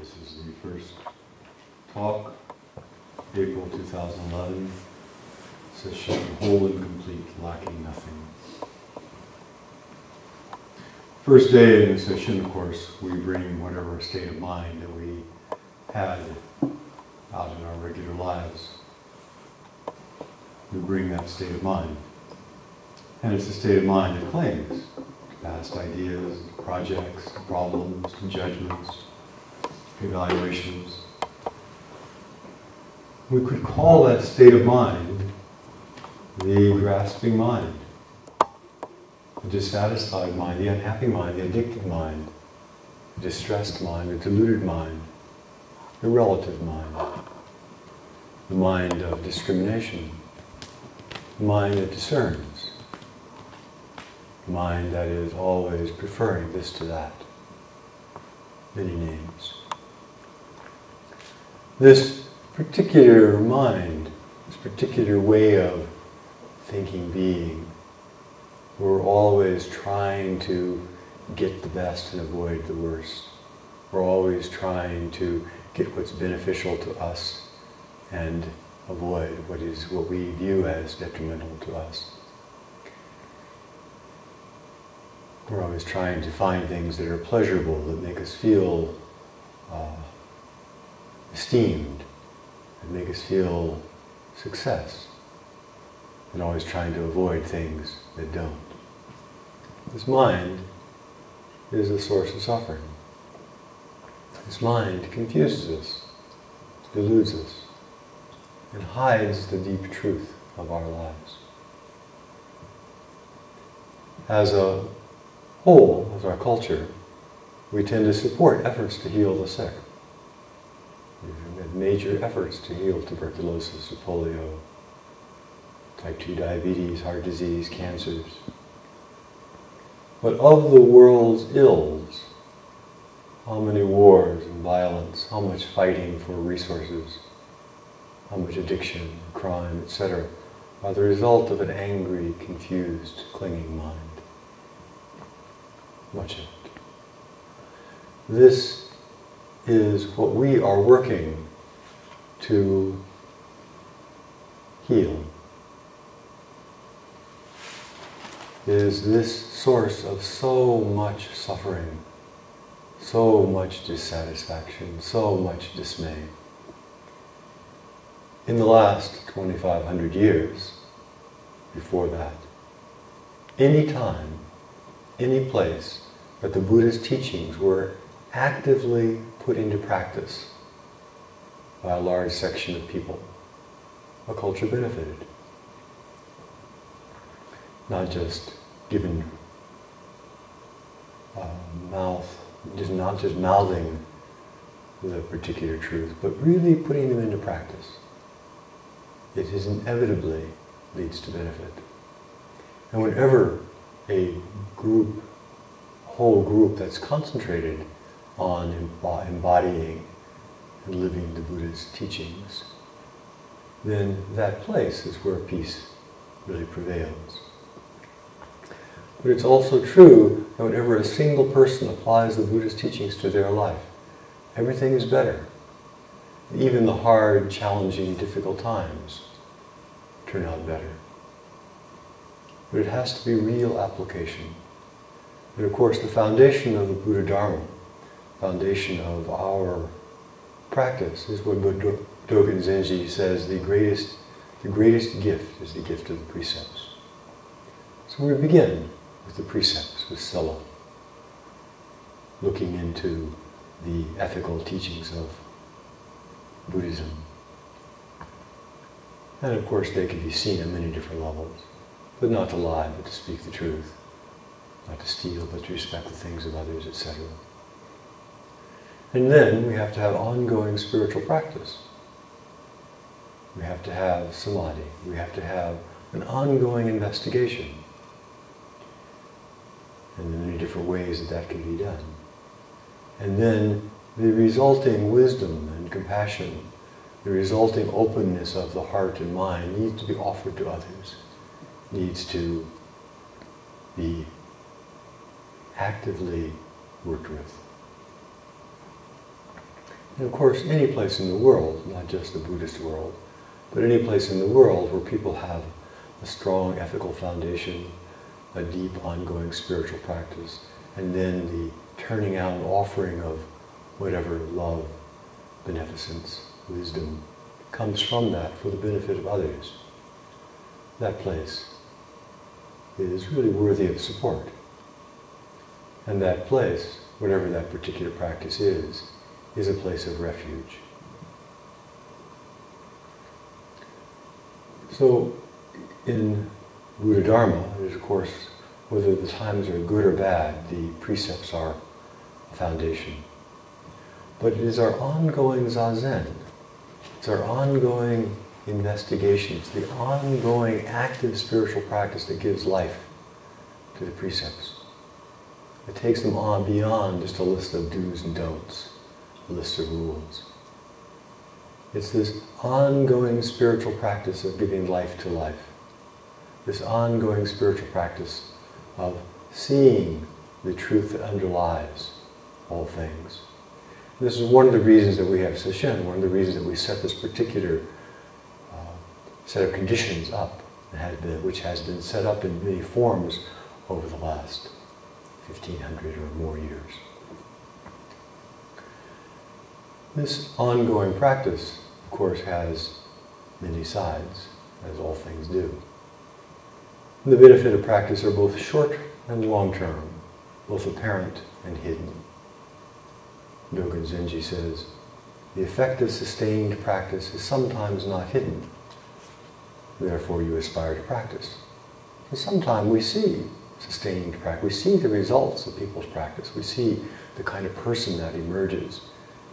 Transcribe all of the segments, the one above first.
This is the first talk, April 2011, Sesshin, whole and complete, lacking nothing. First day in the session, of course, we bring whatever state of mind that we had out in our regular lives. We bring that state of mind. And it's a state of mind that claims past ideas, projects, problems, judgments, evaluations. We could call that state of mind the grasping mind, the dissatisfied mind, the unhappy mind, the addicted mind, the distressed mind, the deluded mind, the relative mind, the mind of discrimination, the mind that discerns, the mind that is always preferring this to that. Many names. This particular mind, this particular way of thinking, being, we're always trying to get the best and avoid the worst. We're always trying to get what's beneficial to us and avoid what we view as detrimental to us. We're always trying to find things that are pleasurable, that make us feel esteemed, that make us feel success, and always trying to avoid things that don't. This mind is the source of suffering. This mind confuses us, deludes us, and hides the deep truth of our lives. As a whole, as our culture, we tend to support efforts to heal the sick. We've made major efforts to heal tuberculosis, polio, type 2 diabetes, heart disease, cancers. But of the world's ills, how many wars and violence, how much fighting for resources, how much addiction, crime, etc., are the result of an angry, confused, clinging mind? Much of it. This is what we are working to heal. Is this source of so much suffering, so much dissatisfaction, so much dismay. In the last 2,500 years, before that, any time, any place that the Buddhist teachings were actively put into practice by a large section of people, a culture benefited. Not just given not just mouthing the particular truth, but really putting them into practice. It is inevitably leads to benefit. And whenever a whole group that's concentrated on embodying and living the Buddhist teachings, then that place is where peace really prevails. But it's also true that whenever a single person applies the Buddhist teachings to their life, everything is better. Even the hard, challenging, difficult times turn out better. But it has to be real application. And of course, the foundation of the Buddha Dharma, foundation of our practice, is what Dogen Zenji says, the greatest gift is the gift of the precepts. So we begin with the precepts, with Sela, looking into the ethical teachings of Buddhism. And of course they can be seen at many different levels, but not to lie, but to speak the truth, not to steal, but to respect the things of others, etc. And then we have to have ongoing spiritual practice. We have to have samadhi. We have to have an ongoing investigation. And there are many different ways that can be done. And then the resulting wisdom and compassion, the resulting openness of the heart and mind needs to be offered to others, needs to be actively worked with. And of course, any place in the world, not just the Buddhist world, but any place in the world where people have a strong ethical foundation, a deep ongoing spiritual practice, and then the turning out and offering of whatever love, beneficence, wisdom comes from that for the benefit of others. That place is really worthy of support. And that place, whatever that particular practice is a place of refuge. So, in Buddha Dharma, it is of course, whether the times are good or bad, the precepts are a foundation. But it is our ongoing zazen, it's our ongoing investigation, it's the ongoing active spiritual practice that gives life to the precepts. It takes them on beyond just a list of do's and don'ts, a list of rules. It's this ongoing spiritual practice of giving life to life. This ongoing spiritual practice of seeing the truth that underlies all things. This is one of the reasons that we have Sesshin, one of the reasons that we set this particular set of conditions up, which has been set up in many forms over the last 1,500 or more years. This ongoing practice, of course, has many sides, as all things do. The benefit of practice are both short and long-term, both apparent and hidden. Dogen Zenji says, the effect of sustained practice is sometimes not hidden. Therefore you aspire to practice. And sometimes we see sustained practice. We see the results of people's practice. We see the kind of person that emerges.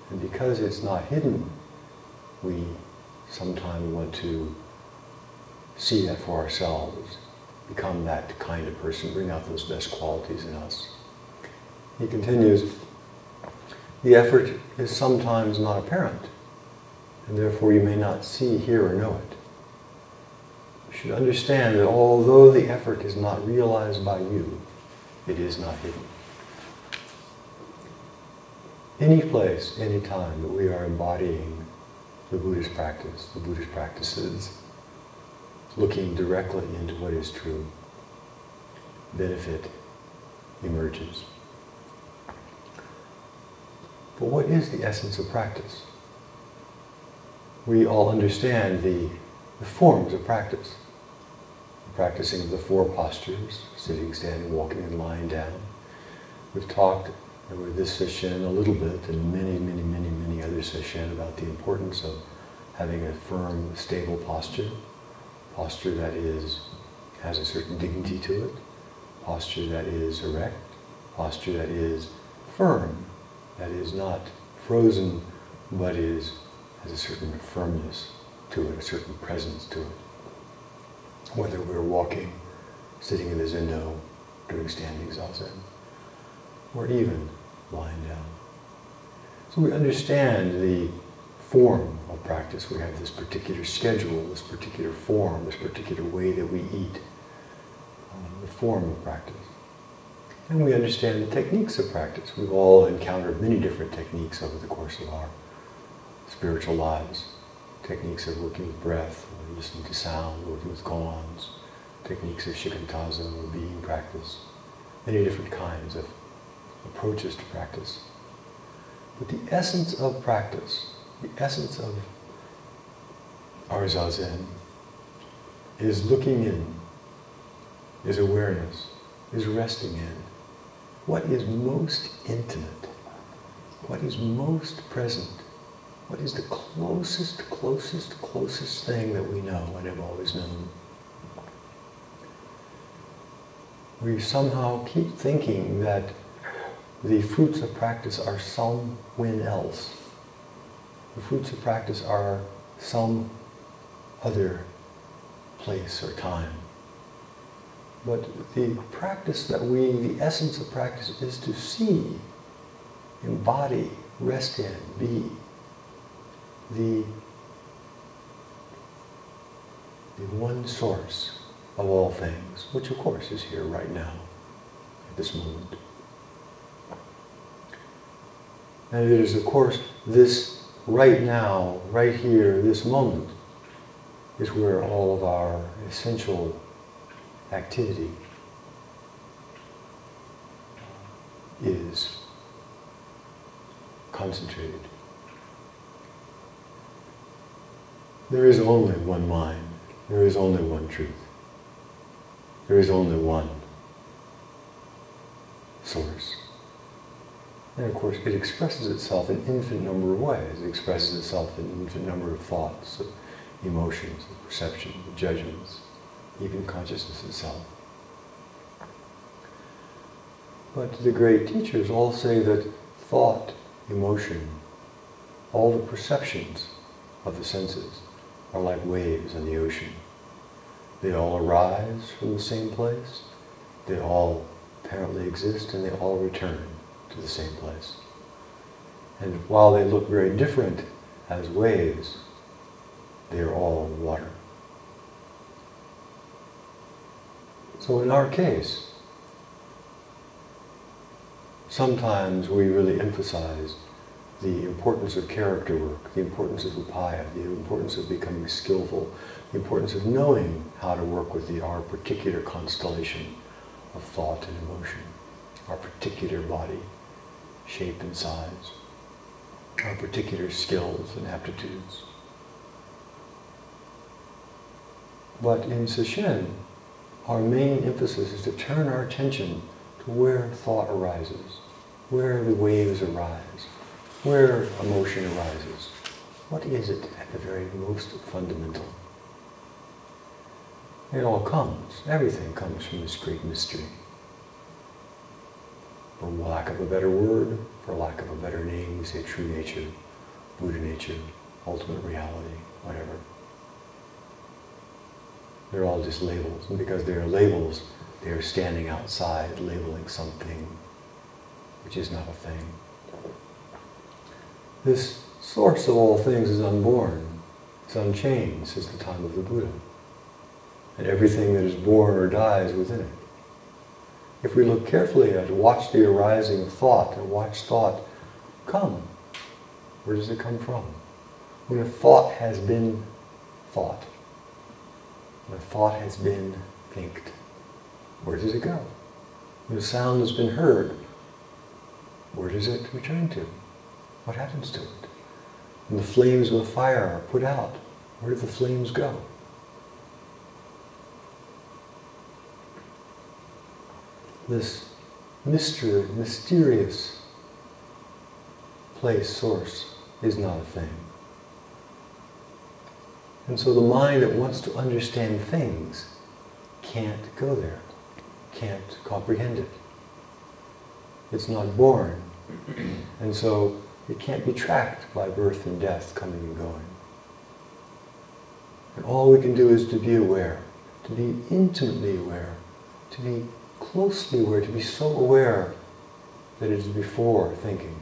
And because it's not hidden, we sometimes want to see that for ourselves, become that kind of person, bring out those best qualities in us. He continues, the effort is sometimes not apparent, and therefore you may not see, hear, or know it. You should understand that although the effort is not realized by you, it is not hidden. Any place, any time that we are embodying the Buddhist practice, the Buddhist practices, looking directly into what is true, benefit emerges. But what is the essence of practice? We all understand the forms of practice. The practicing of the four postures, sitting, standing, walking, and lying down. We've talked with this session a little bit, and many other sessions about the importance of having a firm, stable posture that has a certain dignity to it, posture that is erect, posture that is firm, that is not frozen, but has a certain firmness to it, a certain presence to it. Whether we're walking, sitting in the zendo, doing standing zazen, or even lying down. So we understand the form of practice. We have this particular schedule, this particular form, this particular way that we eat, the form of practice. And we understand the techniques of practice. We've all encountered many different techniques over the course of our spiritual lives. Techniques of working with breath, or listening to sound, working with koans, techniques of shikantaza or being practice, many different kinds of approaches to practice. But the essence of practice, the essence of our zazen, is looking in, is awareness, is resting in. What is most intimate? What is most present? What is the closest thing that we know and have always known? We somehow keep thinking that the fruits of practice are somewhere else. The fruits of practice are some other place or time. But the practice the essence of practice is to see, embody, rest in, be the one source of all things, which of course is here right now, at this moment. And it is, of course, this right now, right here, this moment, is where all of our essential activity is concentrated. There is only one mind. There is only one truth. There is only one source. And of course, it expresses itself in an infinite number of ways. It expresses itself in an infinite number of thoughts, of emotions, of perceptions, of judgments, even consciousness itself. But the great teachers all say that thought, emotion, all the perceptions of the senses are like waves in the ocean. They all arise from the same place, they all apparently exist, and they all return to the same place. And while they look very different as waves, they are all water. So in our case, sometimes we really emphasize the importance of character work, the importance of upaya, the importance of becoming skillful, the importance of knowing how to work with our particular constellation of thought and emotion, our particular body, shape and size, our particular skills and aptitudes. But in Sesshin, our main emphasis is to turn our attention to where thought arises, where the waves arise, where emotion arises. What is it at the very most fundamental? It all comes, everything comes from this great mystery. For lack of a better word, for lack of a better name, we say true nature, Buddha nature, ultimate reality, whatever. They're all just labels, and because they are labels, they are standing outside labeling something which is not a thing. This source of all things is unborn, it's unchanged since the time of the Buddha. And everything that is born or dies within it. If we look carefully at it, watch the arising of thought, and watch thought come, where does it come from? When a thought has been thought, when a thought has been thinked, where does it go? When a sound has been heard, where does it return to? What happens to it? When the flames of a fire are put out, where do the flames go? This mysterious place, source, is not a thing. And so the mind that wants to understand things can't go there, can't comprehend it. It's not born, and so it can't be tracked by birth and death, coming and going. And all we can do is to be aware, to be intimately aware, to be closely aware, to be so aware that it is before thinking.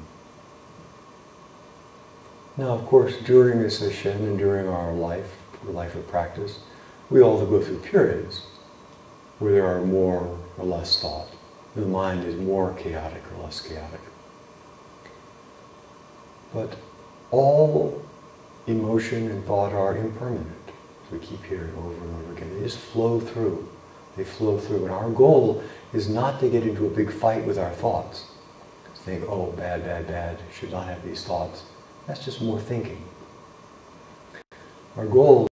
Now, of course, during a session and during our life of practice, we all go through periods where there are more or less thought. The mind is more chaotic or less chaotic. But all emotion and thought are impermanent. As we keep hearing over and over again, they just flow through. They flow through. And our goal is not to get into a big fight with our thoughts. To think, oh, bad, bad, bad, should not have these thoughts. That's just more thinking. Our goal